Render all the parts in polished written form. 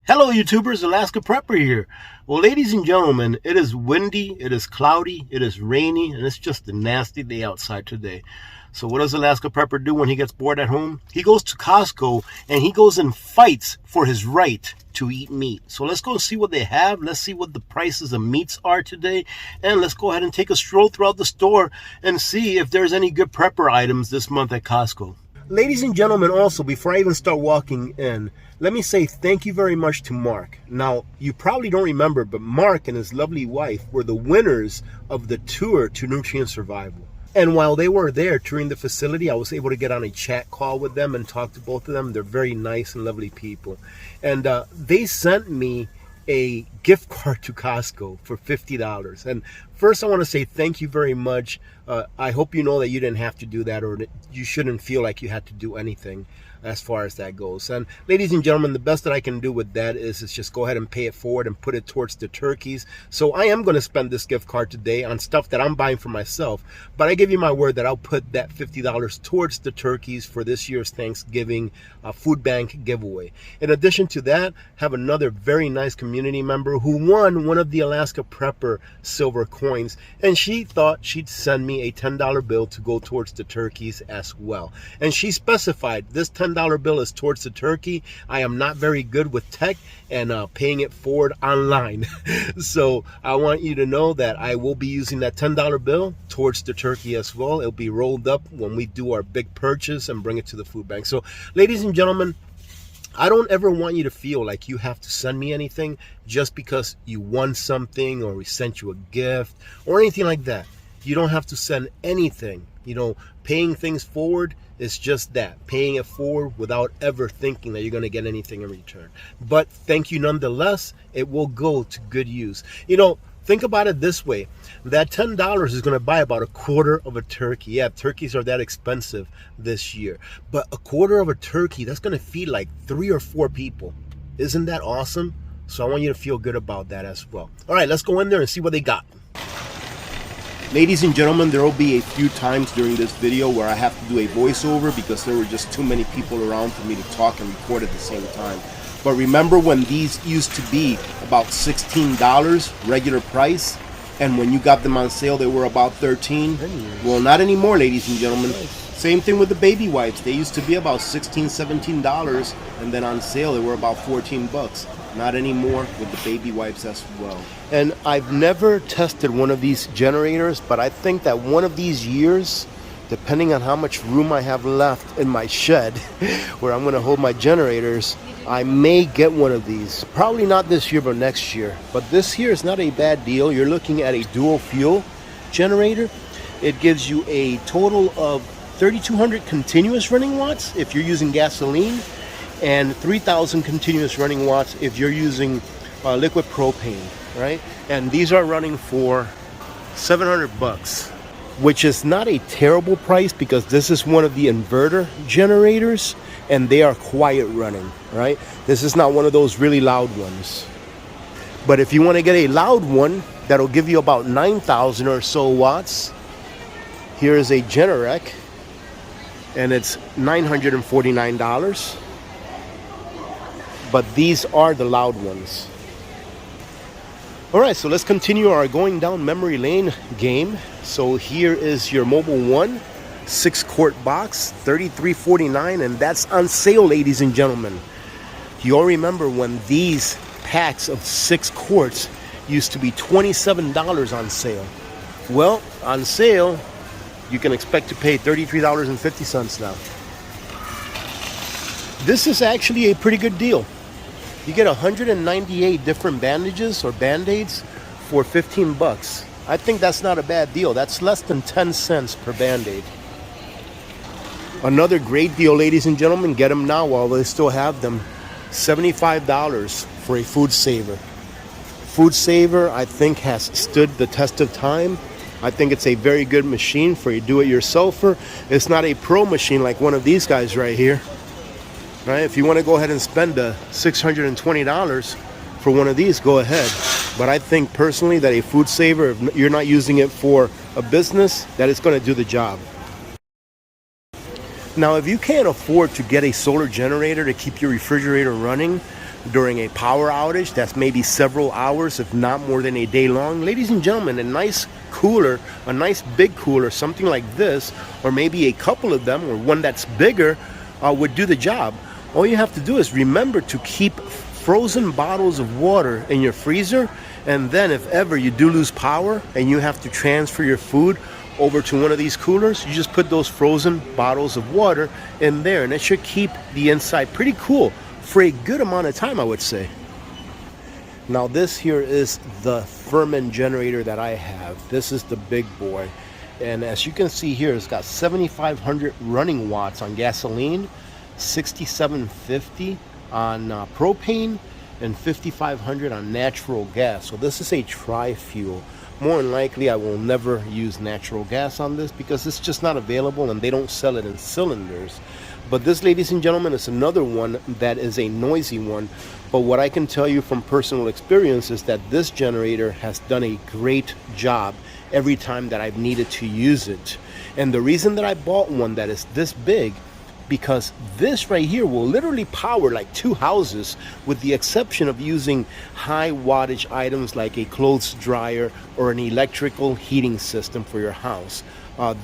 Hello YouTubers, Alaska Prepper here. Well, ladies and gentlemen, it is windy, it is cloudy, it is rainy, and it's just a nasty day outside today. So what does Alaska Prepper do when he gets bored at home? He goes to Costco and he goes and fights for his right to eat meat. So let's go see what they have. Let's see what the prices of meats are today. And let's go ahead and take a stroll throughout the store and see if there's any good prepper items this month at Costco. Ladies and gentlemen, also, before I even start walking in, let me say thank you very much to Mark. Now, you probably don't remember, but Mark and his lovely wife were the winners of the tour to Nutrient Survival. And while they were there touring the facility, I was able to get on a chat call with them and talk to both of them. They're very nice and lovely people. And they sent me a gift card to Costco for $50. And first, I want to say thank you very much. I hope you know that you didn't have to do that, or that you shouldn't feel like you had to do anything as far as that goes. And ladies and gentlemen, the best that I can do with that is just go ahead and pay it forward and put it towards the turkeys. So I am going to spend this gift card today on stuff that I'm buying for myself, but I give you my word that I'll put that $50 towards the turkeys for this year's Thanksgiving food bank giveaway. In addition to that, have another very nice community member who won one of the Alaska Prepper silver coins, and she thought she'd send me a $10 bill to go towards the turkeys as well. And she specified this $10 bill is towards the turkey. I am not very good with tech and paying it forward online. So I want you to know that I will be using that $10 bill towards the turkey as well. It'll be rolled up when we do our big purchase and bring it to the food bank. So ladies and gentlemen, I don't ever want you to feel like you have to send me anything just because you won something or we sent you a gift or anything like that. You don't have to send anything. You know, paying things forward is just that, paying it forward without ever thinking that you're going to get anything in return. But thank you nonetheless. It will go to good use. You know, think about it this way. That $10 is going to buy about a quarter of a turkey. Yeah, turkeys are that expensive this year. But a quarter of a turkey, that's going to feed like 3 or 4 people. Isn't that awesome? So I want you to feel good about that as well. All right, let's go in there and see what they got. Ladies and gentlemen, there will be a few times during this video where I have to do a voiceover because there were just too many people around for me to talk and record at the same time. But remember when these used to be about $16 regular price, and when you got them on sale they were about $13? Well, not anymore, ladies and gentlemen. Same thing with the baby wipes. They used to be about $16, $17, and then on sale they were about 14 bucks. Not anymore with the baby wipes as well. And I've never tested one of these generators, but I think that one of these years, depending on how much room I have left in my shed where I'm going to hold my generators, I may get one of these. Probably not this year, but next year. But this year is not a bad deal. You're looking at a dual fuel generator. It gives you a total of 3,200 continuous running watts if you're using gasoline, and 3,000 continuous running watts if you're using liquid propane, right? And these are running for 700 bucks, which is not a terrible price because this is one of the inverter generators and they are quiet running, right? This is not one of those really loud ones. But if you want to get a loud one that'll give you about 9,000 or so watts, here is a Generac and it's $949. But these are the loud ones. All right, so let's continue our going down memory lane game. So here is your Mobile One 6-quart box, $33.49, and that's on sale, ladies and gentlemen. You all remember when these packs of 6 quarts used to be $27 on sale? Well, on sale, you can expect to pay $33.50 now. This is actually a pretty good deal. You get 198 different bandages or band-aids for 15 bucks. I think that's not a bad deal. That's less than 10 cents per band-aid. Another great deal, ladies and gentlemen. Get them now while they still have them. $75 for a Food Saver. Food Saver, I think, has stood the test of time. I think it's a very good machine for a do-it-yourselfer. It's not a pro machine like one of these guys right here. Right? If you want to go ahead and spend $620 for one of these, go ahead. But I think personally that a Food Saver, if you're not using it for a business, that it's going to do the job. Now, if you can't afford to get a solar generator to keep your refrigerator running, during a power outage that's maybe several hours, if not more than a day long, ladies and gentlemen, a nice cooler, a nice big cooler, something like this, or maybe a couple of them, or one that's bigger, would do the job. All you have to do is remember to keep frozen bottles of water in your freezer, and then if ever you do lose power and you have to transfer your food over to one of these coolers, you just put those frozen bottles of water in there, and it should keep the inside pretty cool for a good amount of time, I would say. Now this here is the Firman generator that I have. This is the big boy, and as you can see here, it's got 7,500 running watts on gasoline, 6,750 on propane, and 5,500 on natural gas. So this is a tri-fuel. More than likely I will never use natural gas on this because it's just not available and they don't sell it in cylinders. But this, ladies and gentlemen, is another one that is a noisy one. But what I can tell you from personal experience is that this generator has done a great job every time that I've needed to use it. And the reason that I bought one that is this big, because this right here will literally power like 2 houses, with the exception of using high wattage items like a clothes dryer or an electrical heating system for your house.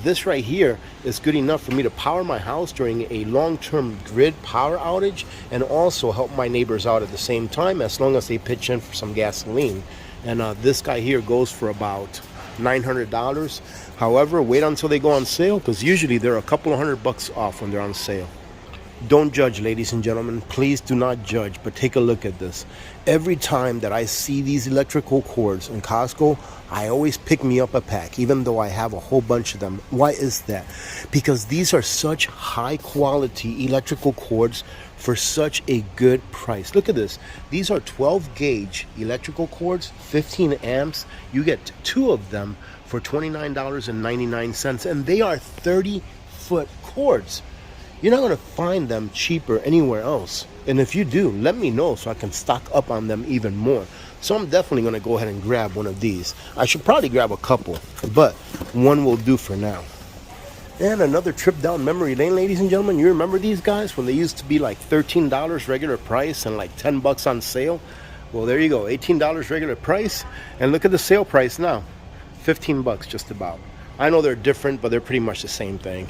This right here is good enough for me to power my house during a long-term grid power outage, and also help my neighbors out at the same time, as long as they pitch in for some gasoline. And this guy here goes for about $900. However, wait until they go on sale, because usually they're a couple of $100 off when they're on sale. Don't judge, ladies and gentlemen. Please do not judge, but take a look at this. Every time that I see these electrical cords in Costco, I always pick me up a pack, even though I have a whole bunch of them. Why is that? Because these are such high quality electrical cords for such a good price. Look at this. These are 12 gauge electrical cords, 15 amps. You get 2 of them for $29.99, and they are 30-foot cords. You're not going to find them cheaper anywhere else. And if you do, let me know so I can stock up on them even more. So I'm definitely going to go ahead and grab one of these. I should probably grab a couple, but one will do for now. And another trip down memory lane, ladies and gentlemen. You remember these guys when they used to be like $13 regular price and like $10 on sale? Well, there you go, $18 regular price, and look at the sale price now, $15 just about. I know they're different, but they're pretty much the same thing.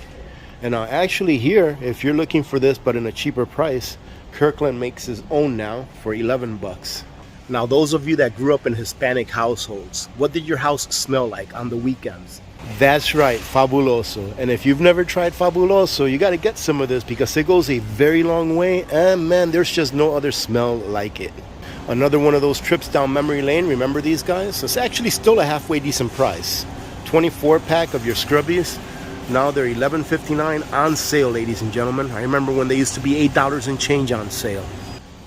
And actually here, if you're looking for this but in a cheaper price, Kirkland makes his own now for $11. Now, those of you that grew up in Hispanic households, what did your house smell like on the weekends? That's right, Fabuloso. And if you've never tried Fabuloso, you got to get some of this, because it goes a very long way, and man, there's just no other smell like it. Another one of those trips down memory lane. Remember these guys? It's actually still a halfway decent price. 24 pack of your Scrubbies. Now they're $11.59 on sale, ladies and gentlemen. I remember when they used to be $8 and change on sale.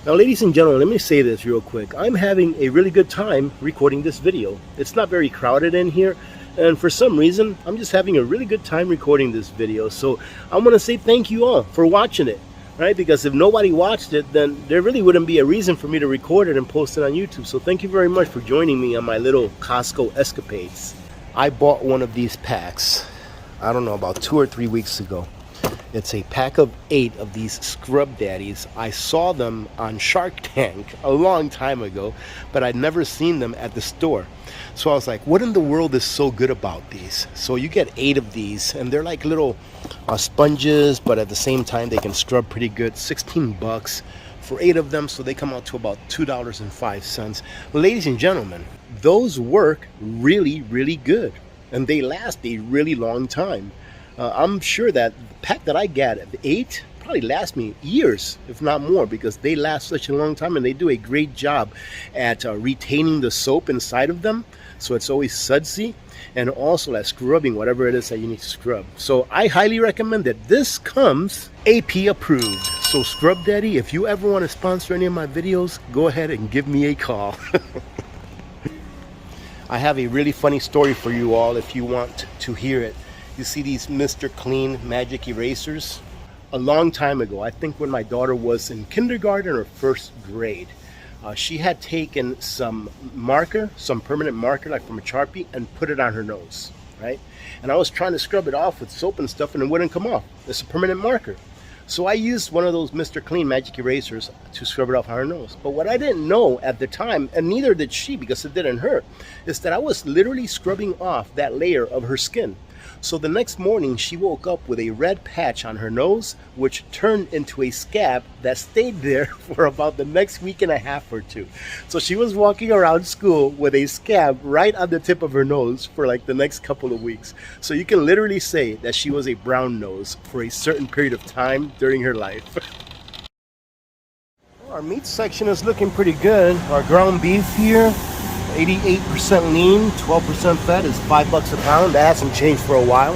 Now, ladies and gentlemen, let me say this real quick. I'm having a really good time recording this video. It's not very crowded in here, and for some reason, I'm just having a really good time recording this video. So I want to say thank you all for watching it, right? Because if nobody watched it, then there really wouldn't be a reason for me to record it and post it on YouTube. So thank you very much for joining me on my little Costco escapades. I bought one of these packs, I don't know, about 2 or 3 weeks ago. It's a pack of 8 of these Scrub Daddies. I saw them on Shark Tank a long time ago, but I'd never seen them at the store. So I was like, what in the world is so good about these? So you get 8 of these, and they're like little sponges, but at the same time they can scrub pretty good. $16 for 8 of them, so they come out to about $2.05. Ladies and gentlemen, those work really, really good, and they last a really long time. I'm sure that the pack that I got at 8 probably lasts me years, if not more, because they last such a long time, and they do a great job at retaining the soap inside of them, so it's always sudsy, and also at scrubbing whatever it is that you need to scrub. So I highly recommend it. This comes AP approved. So Scrub Daddy, if you ever want to sponsor any of my videos, go ahead and give me a call. I have a really funny story for you all if you want to hear it. You see these Mr. Clean magic erasers? A long time ago, I think when my daughter was in kindergarten or first grade, she had taken some marker, some permanent marker, like from a Sharpie, and put it on her nose, right? And I was trying to scrub it off with soap and stuff, and it wouldn't come off. It's a permanent marker. So I used one of those Mr. Clean magic erasers to scrub it off her nose. But what I didn't know at the time, and neither did she because it didn't hurt, is that I was literally scrubbing off that layer of her skin. So the next morning she woke up with a red patch on her nose, which turned into a scab that stayed there for about the next week and a half or two. So she was walking around school with a scab right on the tip of her nose for like the next couple of weeks. So you can literally say that she was a brown nose for a certain period of time during her life. Our meat section is looking pretty good. Our ground beef here, 88% lean, 12% fat, is $5 a pound. That hasn't changed for a while.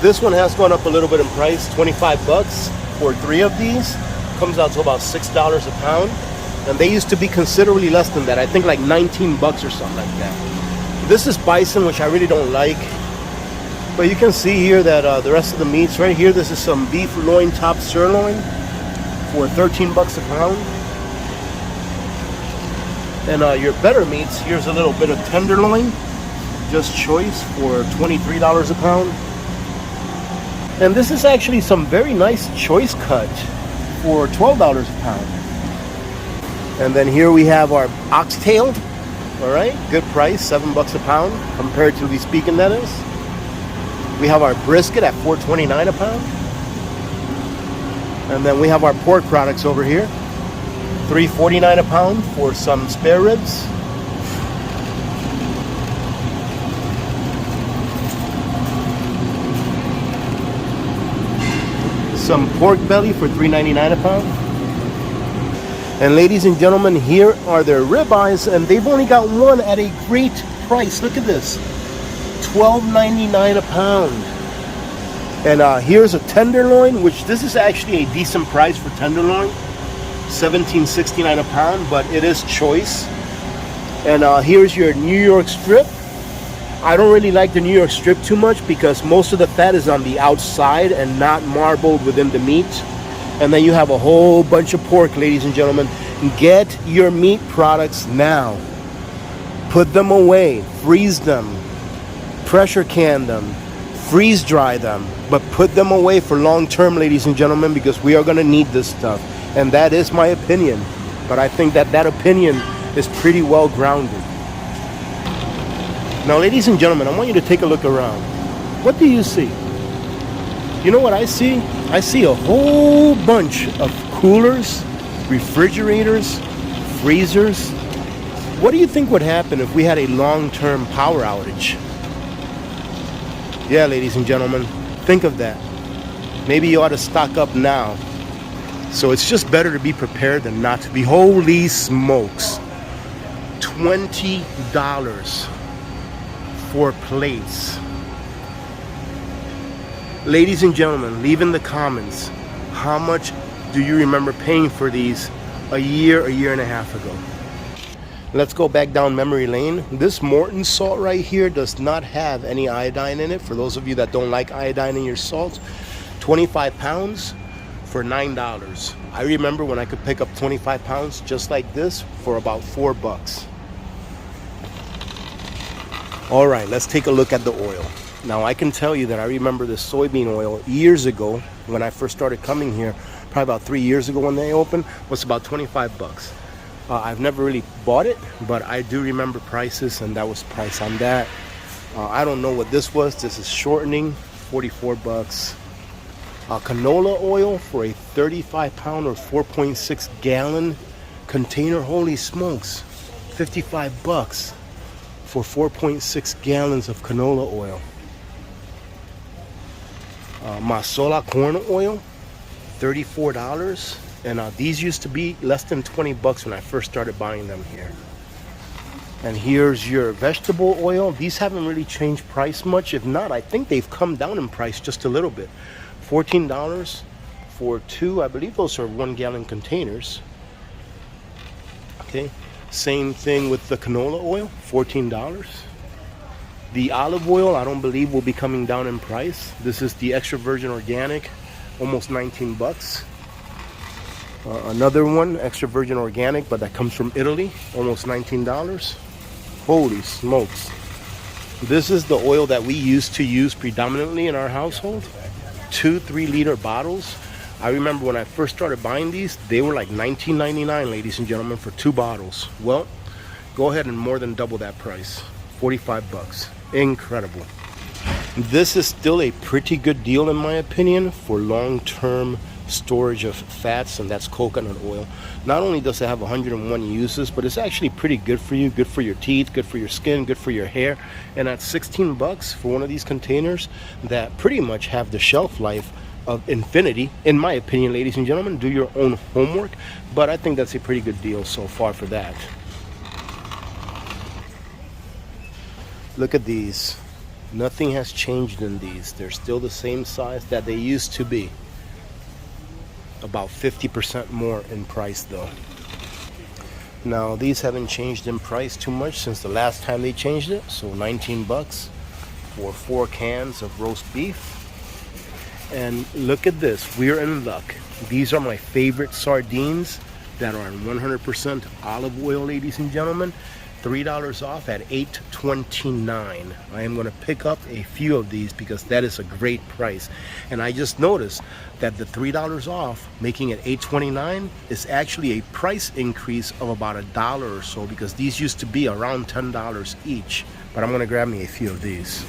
This one has gone up a little bit in price, 25 bucks for 3 of these. Comes out to about $6 a pound. And they used to be considerably less than that. I think like 19 bucks or something like that. This is bison, which I really don't like. But you can see here that the rest of the meats right here, this is some beef loin top sirloin for 13 bucks a pound. And your better meats, here's a little bit of tenderloin, just choice, for $23 a pound. And this is actually some very nice choice cut for $12 a pound. And then here we have our oxtail, all right, good price, $7 a pound, comparatively speaking, that is. We have our brisket at $4.29 a pound. And then we have our pork products over here. $3.49 a pound for some spare ribs. Some pork belly for $3.99 a pound. And ladies and gentlemen, here are their ribeyes, and they've only got one at a great price. Look at this, $12.99 a pound. And here's a tenderloin, which this is actually a decent price for tenderloin. $17.69 a pound, but it is choice. And here's your New York strip. I don't really like the New York strip too much because most of the fat is on the outside and not marbled within the meat. And then you have a whole bunch of pork, ladies and gentlemen. Get your meat products now. Put them away, freeze them, pressure can them, freeze dry them, but put them away for long term, ladies and gentlemen, because we are going to need this stuff. And that is my opinion, but I think that opinion is pretty well grounded. Now, ladies and gentlemen, I want you to take a look around. What do you see? You know what I see? I see a whole bunch of coolers, refrigerators, freezers. What do you think would happen if we had a long-term power outage? Yeah, ladies and gentlemen, think of that. Maybe you ought to stock up now. So it's just better to be prepared than not to be. Holy smokes. $20 for plates. Ladies and gentlemen, leave in the comments, how much do you remember paying for these a year and a half ago? Let's go back down memory lane. This Morton salt right here does not have any iodine in it. For those of you that don't like iodine in your salt, 25 pounds for $9. I remember when I could pick up 25 pounds just like this for about $4. All right, let's take a look at the oil. Now, I can tell you that I remember this soybean oil years ago when I first started coming here, probably about 3 years ago when they opened, was about 25 bucks. I've never really bought it, but I do remember prices, and that was the price on that. I don't know what this was. This is shortening, 44 bucks. Canola oil for a 35 pound or 4.6 gallon container. Holy smokes, 55 bucks for 4.6 gallons of canola oil. Masola corn oil, $34. And these used to be less than 20 bucks when I first started buying them here. And here's your vegetable oil. These haven't really changed price much. If not, I think they've come down in price just a little bit. $14 for 2. I believe those are 1 gallon containers. Okay. Same thing with the canola oil, $14. The olive oil, I don't believe will be coming down in price. This is the extra virgin organic, almost 19 bucks. Another one, extra virgin organic, but that comes from Italy, almost $19. Holy smokes. This is the oil that we used to use predominantly in our household. 2 3-liter bottles. I remember when I first started buying these, they were like $19.99, ladies and gentlemen, for 2 bottles. Well, go ahead and more than double that price. 45 bucks. Incredible. This is still a pretty good deal in my opinion for long-term storage of fats, and that's coconut oil. Not only does it have 101 uses, but it's actually pretty good for you, good for your teeth, good for your skin, good for your hair. And at 16 bucks for one of these containers that pretty much have the shelf life of infinity, in my opinion, ladies and gentlemen. Do your own homework, but I think that's a pretty good deal so far for that. Look at these. Nothing has changed in these. They're still the same size that they used to be. About 50% more in price though. Now these haven't changed in price too much since the last time they changed it. So 19 bucks for 4 cans of roast beef. And look at this, we're in luck. These are my favorite sardines that are in 100% olive oil, ladies and gentlemen. $3 off at $8.29. I am going to pick up a few of these because that is a great price. And I just noticed that the $3 off, making it $8.29, is actually a price increase of about $1 or so, because these used to be around $10 each. But I'm going to grab me a few of these.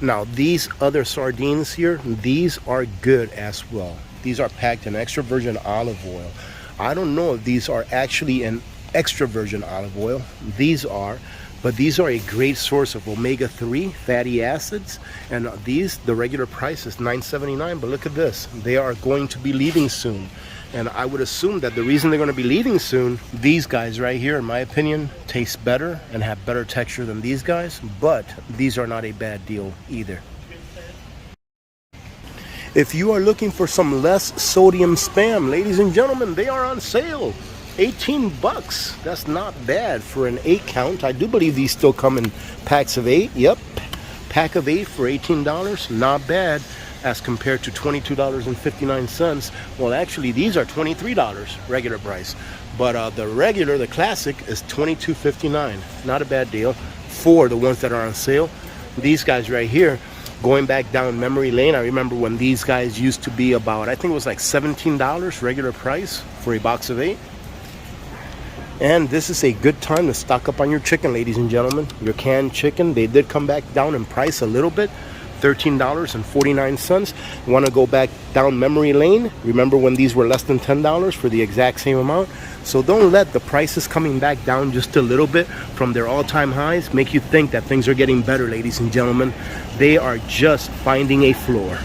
Now these other sardines here, these are good as well. These are packed in extra virgin olive oil. I don't know if these are actually in extra virgin olive oil. These are, but these are a great source of omega-3 fatty acids. And these, the regular price is $9.79, but look at this, they are going to be leaving soon. And I would assume that the reason they're going to be leaving soon, these guys right here, in my opinion, taste better and have better texture than these guys, but these are not a bad deal either. If you are looking for some less sodium Spam, ladies and gentlemen, they are on sale. 18 bucks. That's not bad for an 8 count. I do believe these still come in packs of 8. Yep, pack of 8 for $18. Not bad as compared to $22.59. Well, actually these are $23 regular price, but the regular, the classic, is $22.59. Not a bad deal for the ones that are on sale. These guys right here, going back down memory lane, I remember when these guys used to be about, I think it was like $17 regular price for a box of 8. And this is a good time to stock up on your chicken, ladies and gentlemen. Your canned chicken, they did come back down in price a little bit. $13.49. Want to go back down memory lane? Remember when these were less than $10 for the exact same amount? So don't let the prices coming back down just a little bit from their all-time highs make you think that things are getting better, ladies and gentlemen. They are just finding a floor.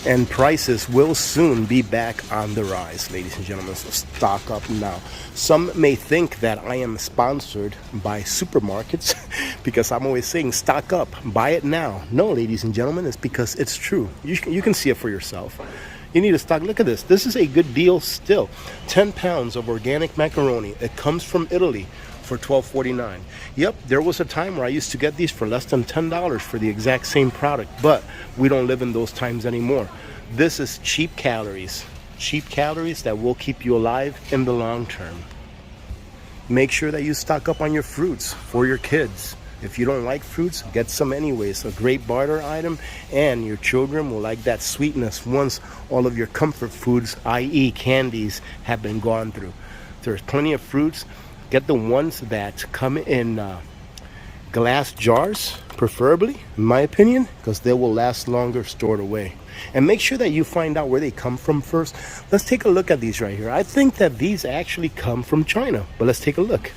And prices will soon be back on the rise, ladies and gentlemen, so stock up now. Some may think that I am sponsored by supermarkets because I'm always saying stock up, buy it now. No, ladies and gentlemen, it's because it's true. You can see it for yourself. You need to stock. Look at this. This is a good deal still. 10 pounds of organic macaroni. It comes from Italy for $12.49. Yep, there was a time where I used to get these for less than $10 for the exact same product, but we don't live in those times anymore. This is cheap calories that will keep you alive in the long term. Make sure that you stock up on your fruits for your kids. If you don't like fruits, get some anyways. A great barter item, and your children will like that sweetness once all of your comfort foods, i.e. candies, have been gone through. There's plenty of fruits. Get the ones that come in glass jars, preferably, in my opinion, because they will last longer stored away. And make sure that you find out where they come from first. Let's take a look at these right here. I think that these actually come from China, but let's take a look.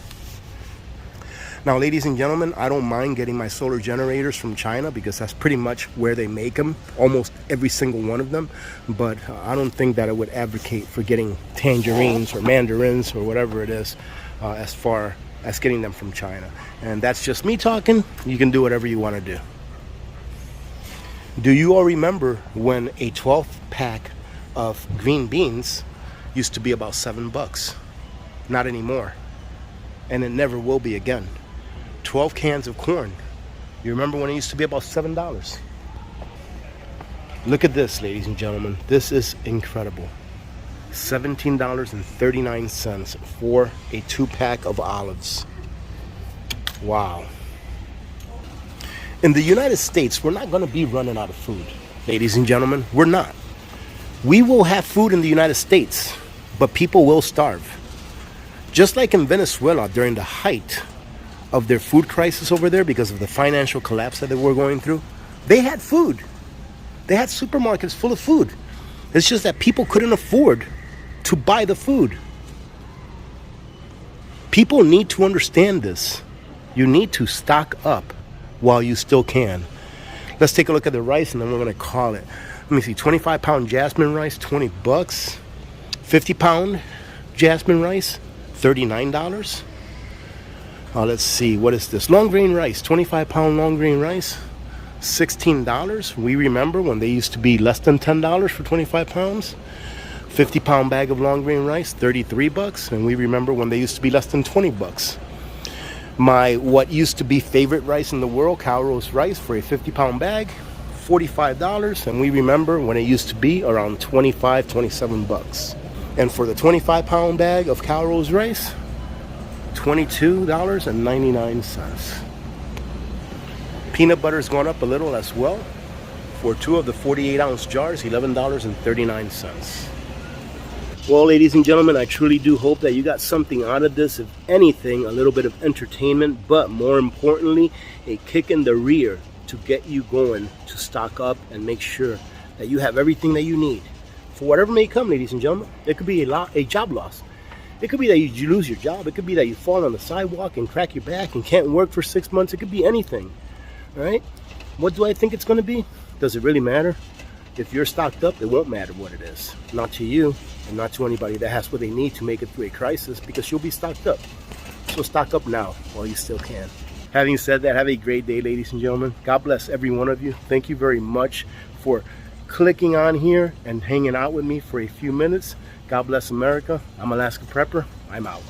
Now, ladies and gentlemen, I don't mind getting my solar generators from China because that's pretty much where they make them, almost every single one of them. But I don't think that I would advocate for getting tangerines or mandarins or whatever it is as far as getting them from China. And that's just me talking. You can do whatever you want to do. Do you all remember when a 12th pack of green beans used to be about $7? Not anymore. And it never will be again. 12 cans of corn. You remember when it used to be about $7? Look at this, ladies and gentlemen. This is incredible. $17.39 for a 2-pack of olives. Wow. In the United States, we're not going to be running out of food, ladies and gentlemen. We're not. We will have food in the United States, but people will starve. Just like in Venezuela during the height of their food crisis over there because of the financial collapse that they were going through, they had food. They had supermarkets full of food. It's just that people couldn't afford to buy the food. People need to understand this. You need to stock up while you still can. Let's take a look at the rice and then we're going to call it. Let me see, 25-pound jasmine rice, $20. 50-pound jasmine rice, $39. Let's see, what is this? Long grain rice, 25-pound long grain rice, $16. We remember when they used to be less than $10 for 25 pounds. 50-pound bag of long grain rice, $33. And we remember when they used to be less than $20. My what used to be favorite rice in the world, Calrose rice, for a 50-pound bag, $45. And we remember when it used to be around $25, $27. And for the 25-pound bag of Calrose rice, $22.99. Peanut butter's gone up a little as well. For 2 of the 48-ounce jars, $11.39. Well, ladies and gentlemen, I truly do hope that you got something out of this. If anything, a little bit of entertainment, but more importantly, a kick in the rear to get you going to stock up and make sure that you have everything that you need for whatever may come, ladies and gentlemen. It could be a job loss. It could be that you lose your job. It could be that you fall on the sidewalk and crack your back and can't work for 6 months. It could be anything. All right? What do I think it's going to be? Does it really matter? If you're stocked up, it won't matter what it is. Not to you and not to anybody that has what they need to make it through a crisis, because you'll be stocked up. So stock up now while you still can. Having said that, have a great day, ladies and gentlemen. God bless every one of you. Thank you very much for clicking on here and hanging out with me for a few minutes. God bless America. I'm Alaska Prepper. I'm out.